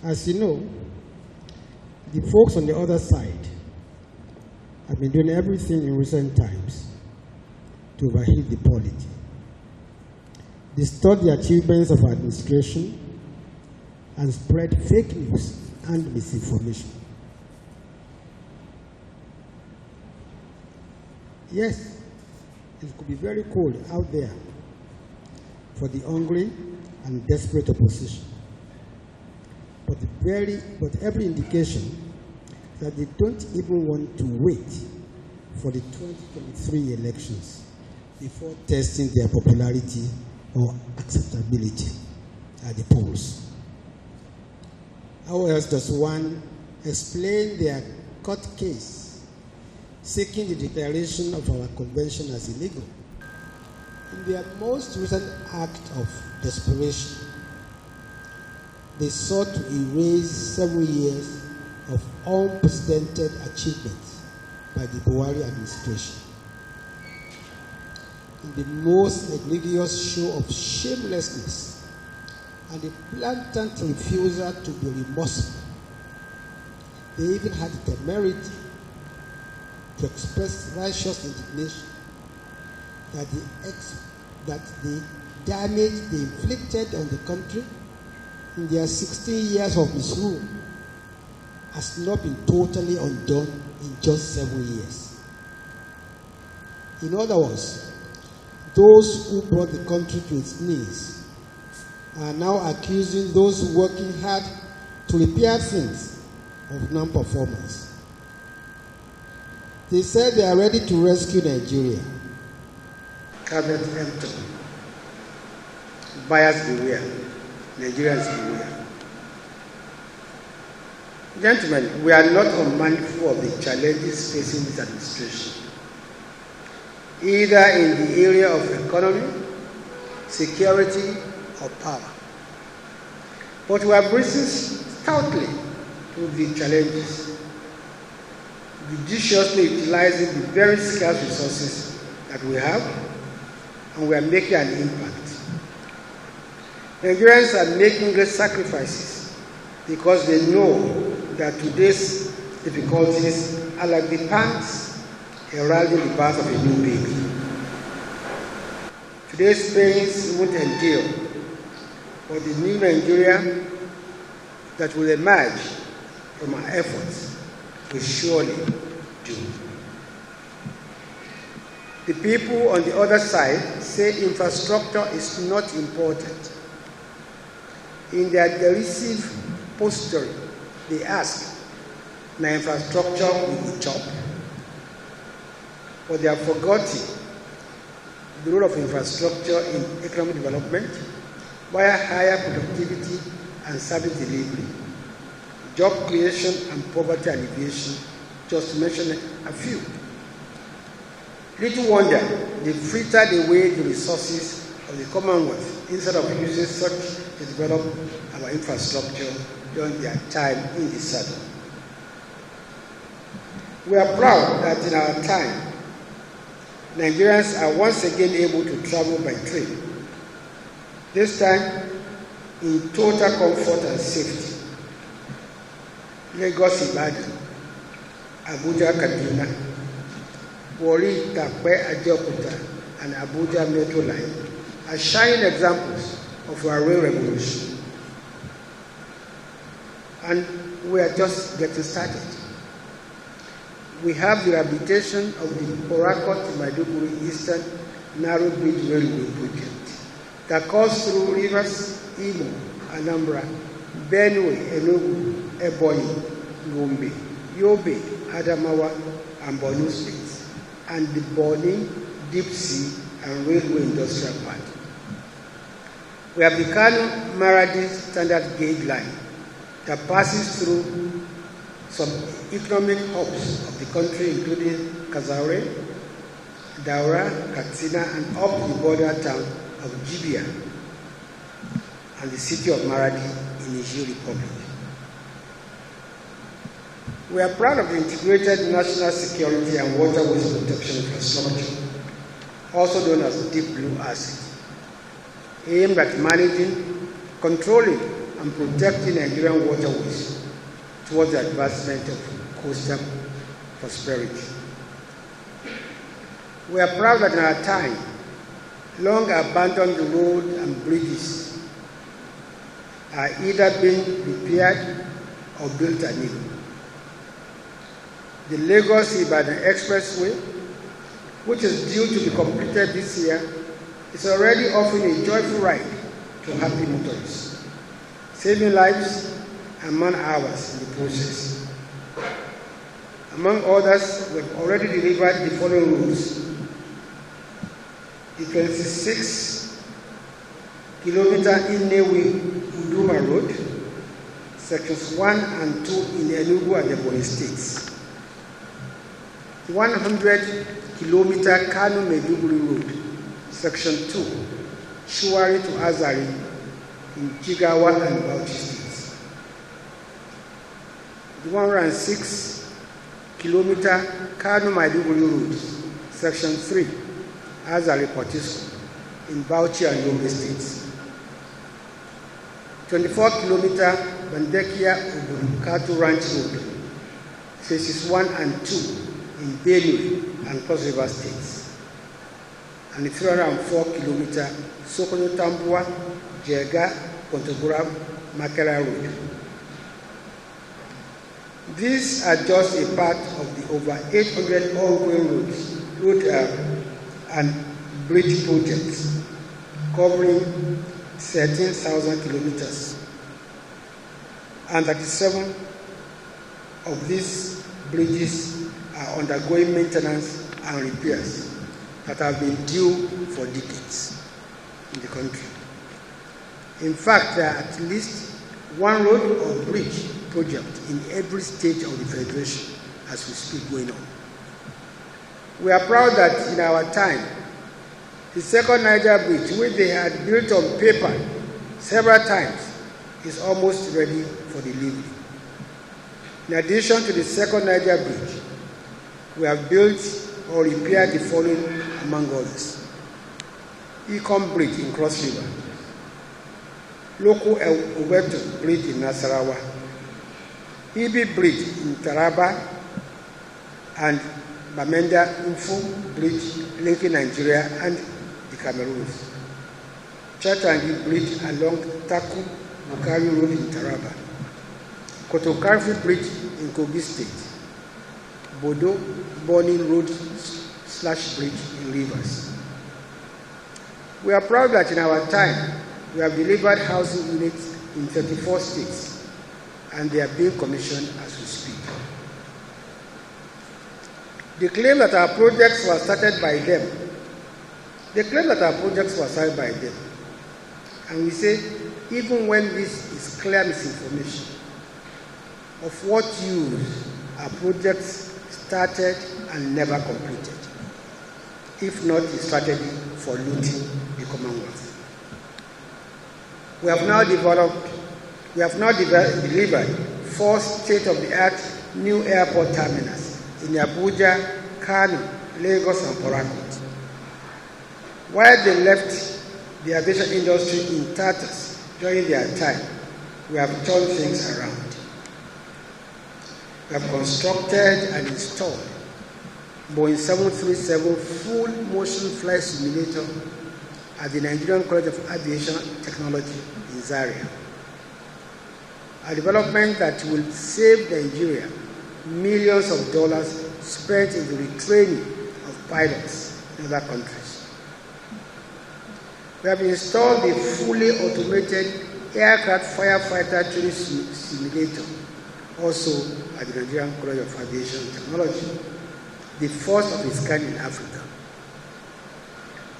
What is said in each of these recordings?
As you know, the folks on the other side have been doing everything in recent times to overheat the polity, distort the achievements of our administration, and spread fake news and misinformation. Yes, it could be very cold out there for the hungry and desperate opposition. But every indication that they don't even want to wait for the 2023 elections before testing their popularity or acceptability at the polls. How else does one explain their court case seeking the declaration of our convention as illegal? In their most recent act of desperation, they sought to erase several years of unprecedented achievements by the Buhari administration. In the most egregious show of shamelessness and a blatant refusal to be remorseful, they even had the temerity to express righteous indignation that the damage they inflicted on the country in their 16 years of misrule has not been totally undone in just several years. In other words, those who brought the country to its knees are now accusing those working hard to repair things of non-performance. They said they are ready to rescue Nigeria. Cabinet empty. Buyers beware. Nigerians beware. Gentlemen, we are not unmindful of the challenges facing this administration, either in the area of economy, security, or power. But we are breathing stoutly through the challenges, judiciously utilizing the very scarce resources that we have, and we are making an impact. Nigerians are making great sacrifices because they know that today's difficulties are like the pants heralding the birth of a new baby. Today's pains won't endure, but the new Nigeria that will emerge from our efforts will surely do. The people on the other side say infrastructure is not important. In their derisive posturing, they ask, "Na infrastructure we will chop?" But they have forgotten the role of infrastructure in economic development via higher productivity and service delivery, job creation and poverty alleviation, just to mention a few. Little wonder they frittered away the resources of the Commonwealth instead of using such to develop our infrastructure during their time in the saddle. We are proud that in our time, Nigerians are once again able to travel by train, this time in total comfort and safety. Lagos Ibadan, Abuja Kaduna, Warri Takpe Ajaokuta, and Abuja Metro Line are shining examples of our rail revolution. And we are just getting started. We have the rehabilitation of the Borakot to Maiduguri Eastern Narrow Bridge Railway project that goes through rivers Imo, Anambra, Benue, Enugu, Ebonyi, Gombe, Yobe, Adamawa, and Borno states, and the Bonny, Deep Sea, and Railway Industrial Park. We have the Kano-Maradi standard gauge line that passes through some economic hubs of the country, including Kazaure, Daura, Katsina, and up the border town of Jibia and the city of Maradi in Niger Republic. We are proud of the integrated national security and waterways protection infrastructure, also known as Deep Blue Asset, aimed at managing, controlling, and protecting Nigerian waterways towards the advancement of coastal prosperity. We are proud that in our time, long abandoned roads and bridges are either being repaired or built anew. The Lagos-Ibadan Expressway, which is due to be completed this year, is already offering a joyful ride to happy motorists, saving lives and man-hours in the process. Among others, we have already delivered the following routes: the 26-kilometer Nnewi-Uduma Road, sections 1 and 2 in Enugu and Ebonyi states; the 100-kilometer Kano-Maiduguri Road, section 2, Shuwari to Azari in Jigawa and Bauchi states; the 106-kilometer Kano-Maiduguri Road, section 3, Azari Potiskum in Bauchi and Yobe states; 24-kilometer Bandekia-Obunkatu Ranch Road, phases 1 and 2 in Benue and Cross River states; and the 304-kilometer Sokoto-Tambua, Jega, Kontagora, Makera Road. These are just a part of the over 800 ongoing road and bridge projects covering 13,000 kilometers, and 37 of these bridges are undergoing maintenance and repairs that have been due for decades in the country. In fact, there are at least one road or bridge project in every state of the Federation as we speak going on. We are proud that in our time, the second Niger Bridge, which they had built on paper several times, is almost ready for delivery. In addition to the second Niger Bridge, we have built or repaired the following among others: Ecom Bridge in Cross River, Local Oweto Bridge in Nasarawa, Ibi Bridge in Taraba, and Bamenda Info Bridge linking Nigeria and the Cameroons, Chatangi Bridge along Taku Bukari Road in Taraba, Kotokarfi Bridge in Kogi State, Bodo Boni Road / Bridge in Rivers. We are proud that in our time, we have delivered housing units in 34 states, and they are being commissioned as we speak. The claim that our projects were started by them, and we say, even when this is clear misinformation, of what use are projects started and never completed, if not a strategy for looting the Commonwealth? We have now delivered 4 state-of-the-art new airport terminals in Abuja, Kano, Lagos, and Port Harcourt. While they left the aviation industry in tatters during their time, we have turned things around. We have constructed and installed Boeing 737 full motion flight simulator at the Nigerian College of Aviation Technology in Zaria. A development that will save Nigeria millions of dollars spent in the retraining of pilots in other countries. We have installed the fully automated aircraft firefighter training simulator, also at the Nigerian College of Aviation Technology, the first of its kind in Africa.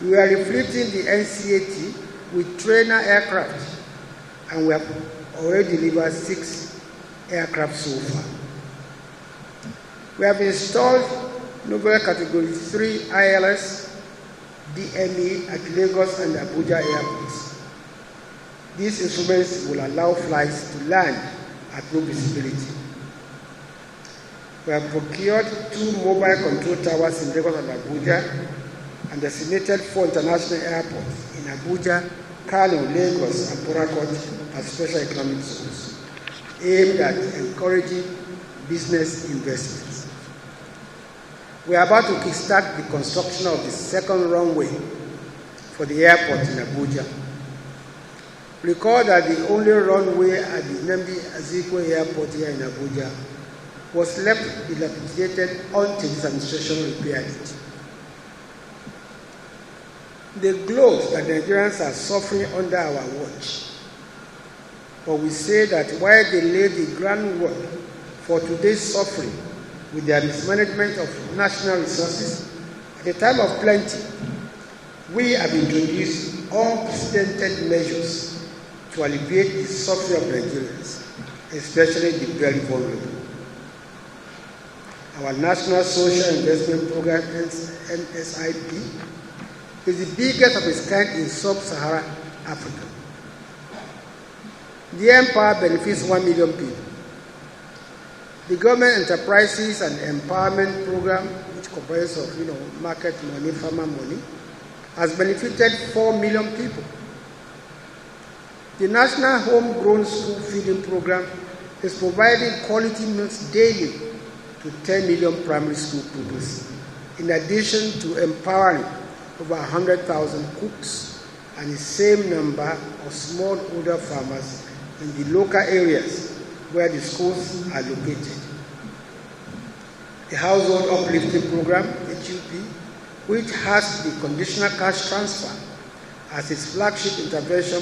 We are reflecting the NCAT with trainer aircraft, and we have already delivered 6 aircraft so far. We have installed Novel Category 3 ILS DME at Lagos and Abuja airports. These instruments will allow flights to land at low visibility. We have procured 2 mobile control towers in Lagos and Abuja, and designated 4 international airports in Abuja, Kano, Lagos, and Port Harcourt as special economic zones, aimed at encouraging business investments. We are about to kickstart the construction of the second runway for the airport in Abuja. Recall that the only runway at the Nnamdi Azikiwe Airport here in Abuja was left dilapidated until this administration repaired it. The blows that Nigerians are suffering under our watch. But we say that while they laid the groundwork for today's suffering with their mismanagement of national resources, at a time of plenty, we have introduced unprecedented measures to alleviate the suffering of Nigerians, especially the very vulnerable. Our National Social Investment Program, NSIP, is the biggest of its kind in sub-Saharan Africa. The Empower benefits 1 million people. The Government Enterprises and Empowerment Program, which comprises of market money, farmer money, has benefited 4 million people. The National Homegrown School Feeding Program is providing quality meals daily to 10 million primary school pupils, in addition to empowering over 100,000 cooks and the same number of smallholder farmers in the local areas where the schools are located. The Household Uplifting Program, HUP, which has the conditional cash transfer as its flagship intervention,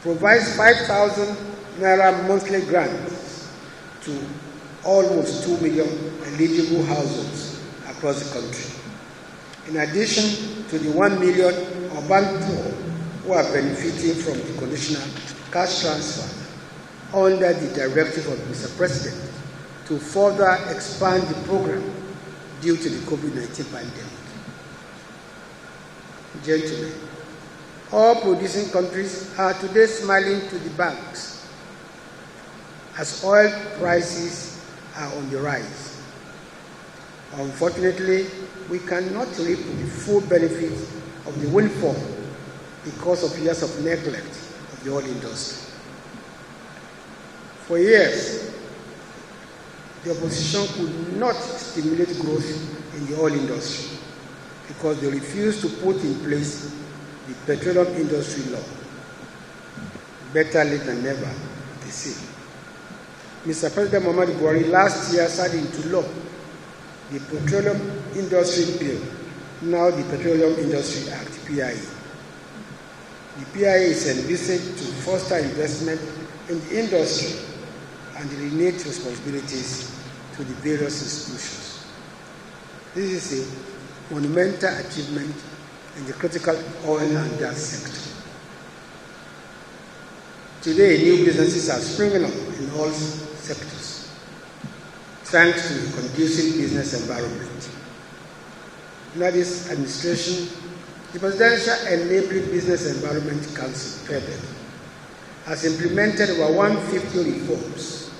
provides 5,000 naira monthly grants to almost 2 million eligible households across the country, in addition to the 1 million urban poor who are benefiting from the conditional cash transfer under the directive of Mr. President to further expand the program due to the COVID-19 pandemic. Gentlemen, all producing countries are today smiling to the banks as oil prices are on the rise. Unfortunately, we cannot reap the full benefit of the windfall because of years of neglect of the oil industry. For years, the opposition could not stimulate growth in the oil industry because they refused to put in place the petroleum industry law. Better late than never, they say. Mr. President Muhammadu Buhari last year signed into law the Petroleum Industry Bill, now the Petroleum Industry Act, PIA. The PIA is envisaged to foster investment in the industry and delegate responsibilities to the various institutions. This is a monumental achievement in the critical oil and gas sector. Today, new businesses are springing up in all sectors, thanks to the conducive business environment. Under this administration, the Presidential Enabling Business Environment Council, PEBEC, has implemented over 150 reforms,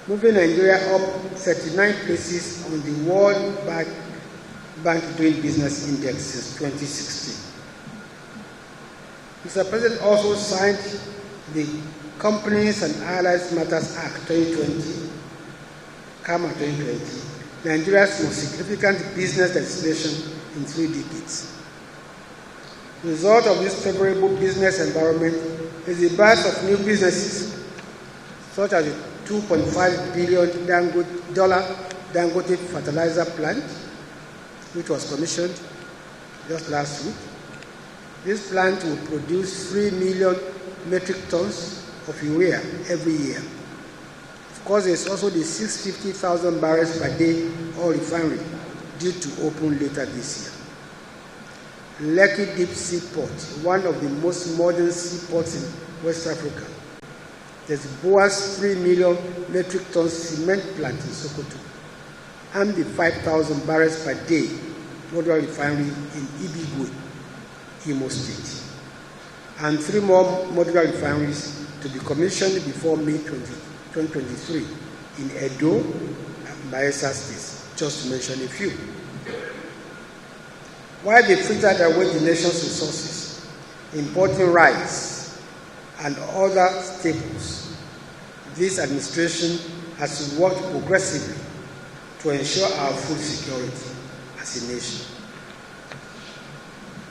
moving Nigeria up 39 places on the World Bank Doing Business Index since 2016. Mr. President also signed the Companies and Allied Matters Act 2020, CAMA 2020, Nigeria's most significant business legislation in 3 decades. The result of this favorable business environment is the birth of new businesses, such as the $2.5 billion Dangote fertilizer plant, which was commissioned just last week. This plant will produce 3 million metric tons of urea every year. Of course, there's also the 650,000 barrels per day oil refinery due to open later this year. Lekki Deep Sea Port, one of the most modern seaports in West Africa. There's Boa's 3 million metric tons cement plant in Sokoto, and the 5,000 barrels per day modern refinery in Ibigwe, Imo State, and 3 more modular refineries to be commissioned before May 2023 in Edo and Bayelsa states, just to mention a few. While they frittered away the nation's resources, importing rice, and other staples, this administration has worked progressively to ensure our food security as a nation.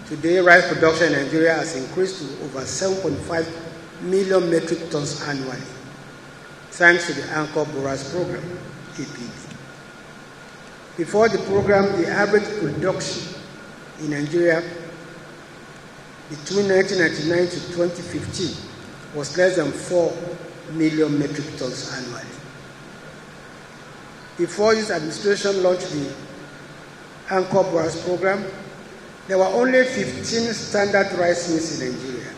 Today, rice production in Nigeria has increased to over 7.5 million metric tons annually, thanks to the Anchor Borers Program, APB. Before the program, the average production in Nigeria between 1999 to 2015 was less than 4 million metric tons annually. Before this administration launched the Anchor Borers Program, there were only 15 standard rice mills in Nigeria.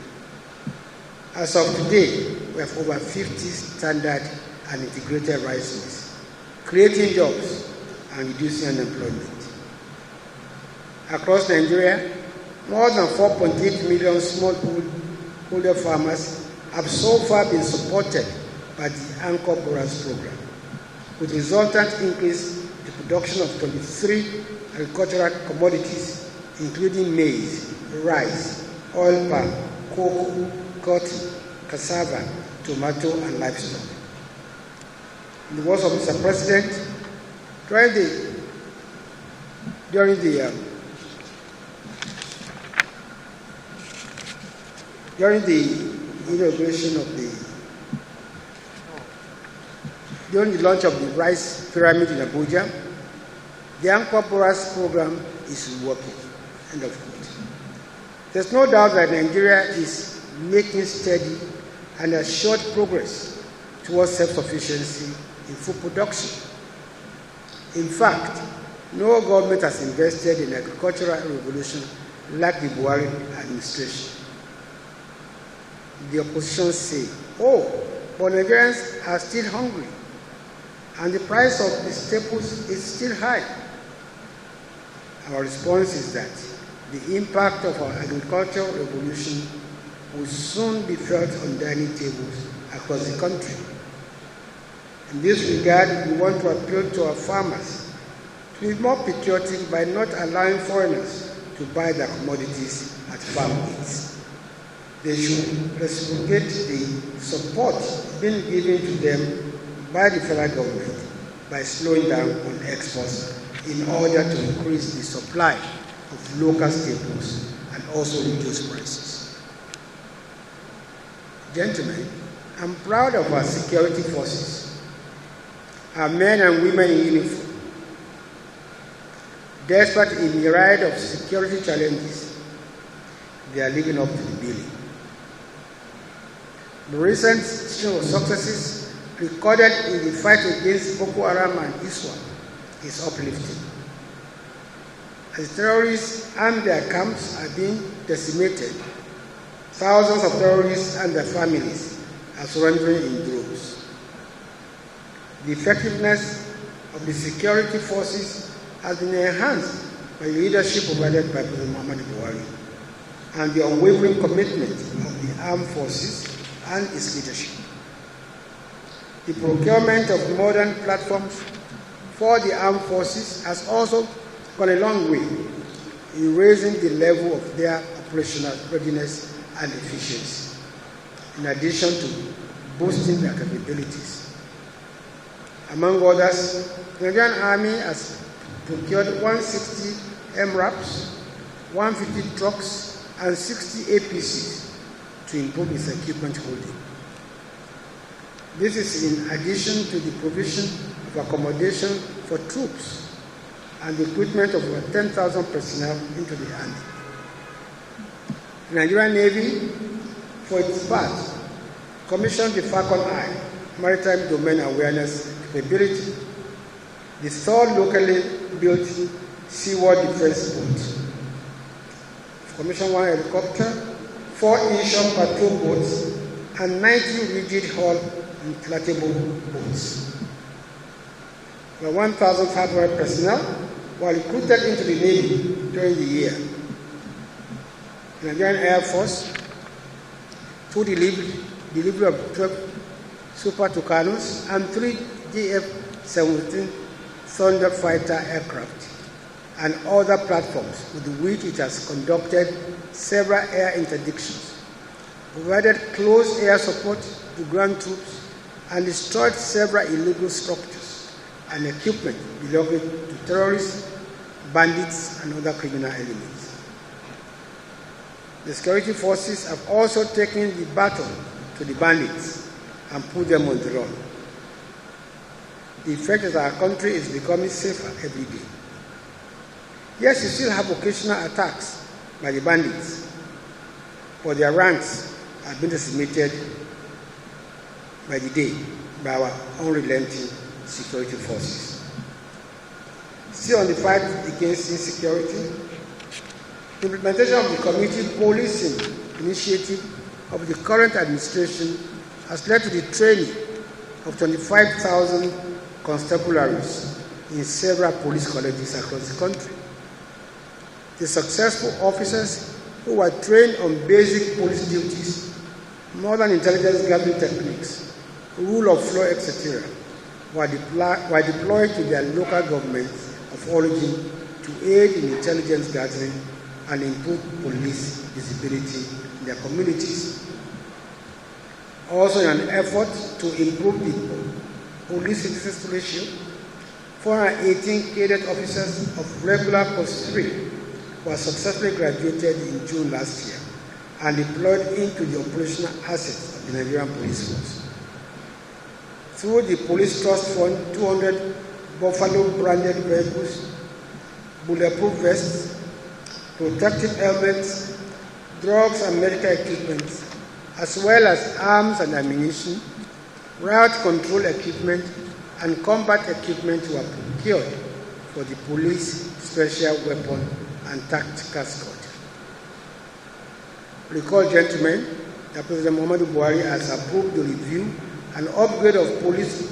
As of today, we have over 50 standard and integrated rice mills, creating jobs and reducing unemployment. Across Nigeria, more than 4.8 million smallholder farmers have so far been supported by the Anchor Borers Program, with resultant increase in the production of 23 agricultural commodities, including maize, rice, oil palm, cocoa, cotton, cassava, tomato, and livestock. In the words of Mr. President, during the inauguration of during the launch of the rice pyramid in Abuja, the Anchor Borers Program is working. End of quote. There's no doubt that Nigeria is making steady and assured progress towards self-sufficiency in food production. In fact, no government has invested in agricultural revolution like the Buhari administration. The opposition say, oh, but Nigerians are still hungry, and the price of the staples is still high. Our response is that the impact of our agricultural revolution will soon be felt on dining tables across the country. In this regard, we want to appeal to our farmers to be more patriotic by not allowing foreigners to buy their commodities at farm gates. They should reciprocate the support being given to them by the federal government by slowing down on exports in order to increase the supply of local staples and also reduce prices. Gentlemen, I'm proud of our security forces, our men and women in uniform. Despite a myriad of security challenges, they are living up to the billing. The recent string of successes recorded in the fight against Boko Haram and ISWAP is uplifting. As terrorists and their camps are being decimated, thousands of terrorists and their families are surrendering in droves. The effectiveness of the security forces has been enhanced by the leadership provided by President Muhammadu Buhari and the unwavering commitment of the armed forces and its leadership. The procurement of modern platforms for the armed forces has also gone a long way in raising the level of their operational readiness and efficiency, in addition to boosting their capabilities. Among others, the Nigerian Army has procured 160 MRAPs, 150 trucks, and 60 APCs to improve its equipment holding. This is in addition to the provision of accommodation for troops and the recruitment of over 10,000 personnel into the Army. The Nigerian Navy, for its part, commissioned the Falcon Eye Maritime Domain Awareness Capability, the third locally built seaward defense boat. Commissioned 1 helicopter, 4 inshore patrol boats, and 90 rigid hull inflatable boats. Over 1,500 personnel were recruited into the Navy during the year. The Nigerian Air Force, through delivery of 12 Super Tucanos and 3 DF-17 Thunder fighter aircraft, and other platforms with which it has conducted several air interdictions, provided close air support to ground troops, and destroyed several illegal structures and equipment belonging to terrorists, bandits, and other criminal elements. The security forces have also taken the battle to the bandits and put them on the run. The effect is that our country is becoming safer every day. Yes, you still have occasional attacks by the bandits, but their ranks have been decimated by the day by our unrelenting security forces. Still on the fight against insecurity, the implementation of the community policing initiative of the current administration has led to the training of 25,000 constabularies in several police colleges across the country. The successful officers who were trained on basic police duties, modern intelligence gathering techniques, rule of law, etc., were deployed to their local governments of origin to aid in intelligence gathering and improve police visibility in their communities. Also, in an effort to improve the police-citizens ratio, 418 cadet officers of regular post 3 were successfully graduated in June last year and deployed into the operational assets of the Nigerian Police Force. Through the Police Trust Fund, 200 Buffalo-branded vehicles, bulletproof vests, protective helmets, drugs and medical equipment, as well as arms and ammunition, riot control equipment, and combat equipment were procured for the police special weapon and tactical squad. Recall, gentlemen, that President Muhammadu Buhari has approved the review and upgrade of police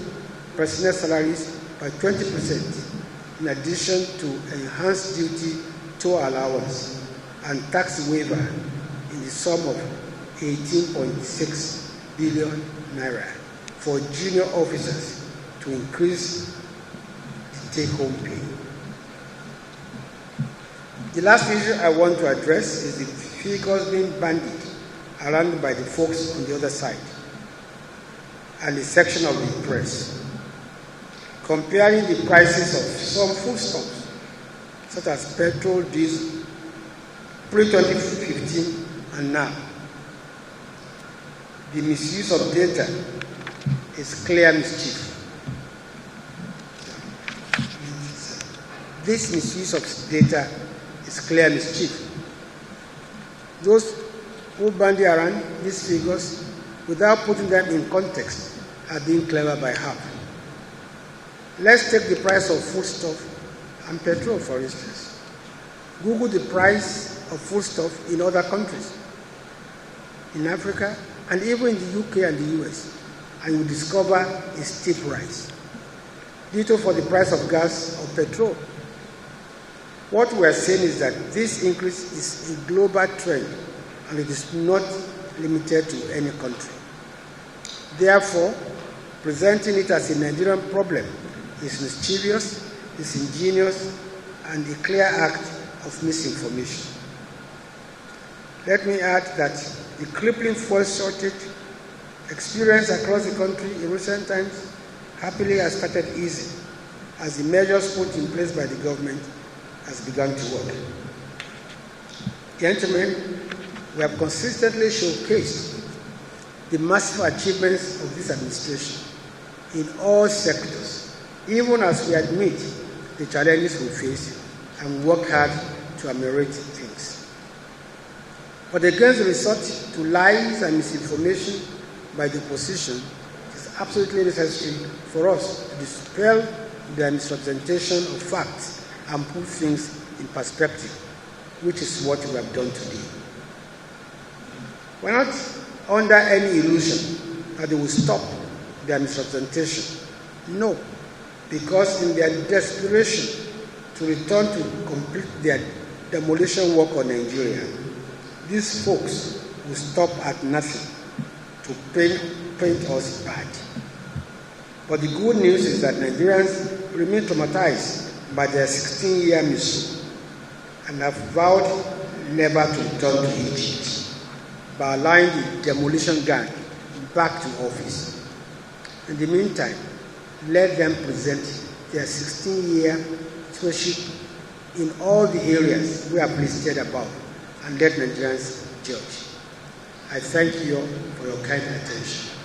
personnel salaries by 20%, in addition to enhanced duty toll allowance and tax waiver in the sum of 18.6 billion naira for junior officers to increase the take-home pay. The last issue I want to address is the figures being bandied around by the folks on the other side and the section of the press, comparing the prices of some foodstuffs, such as petrol, diesel, pre-2015 and now. The misuse of data is clear mischief. This misuse of data is clear mischief. Those who bandy around these figures without putting them in context are being clever by half. Let's take the price of foodstuff and petrol, for instance. Google the price of foodstuff in other countries, in Africa, and even in the UK and the US, and you discover a steep rise. Ditto for the price of gas or petrol. What we are saying is that this increase is a global trend and it is not limited to any country. Therefore, presenting it as a Nigerian problem is mischievous, disingenuous, and a clear act of misinformation. Let me add that the crippling fuel shortage experienced across the country in recent times happily has started easing as the measures put in place by the government has begun to work. Gentlemen, we have consistently showcased the massive achievements of this administration in all sectors, even as we admit the challenges we face and work hard to ameliorate things. But against the resort to lies and misinformation by the opposition, it is absolutely necessary for us to dispel the misrepresentation of facts and put things in perspective, which is what we have done today. We're not under any illusion that they will stop their misrepresentation. No, because in their desperation to return to complete their demolition work on Nigeria, these folks will stop at nothing to paint us bad. But the good news is that Nigerians remain traumatized by their 16-year mission and have vowed never to return to Egypt by allowing the demolition gang back to office. In the meantime, let them present their 16-year stewardship in all the areas we have listed above and let Nigerians judge. I thank you for your kind attention.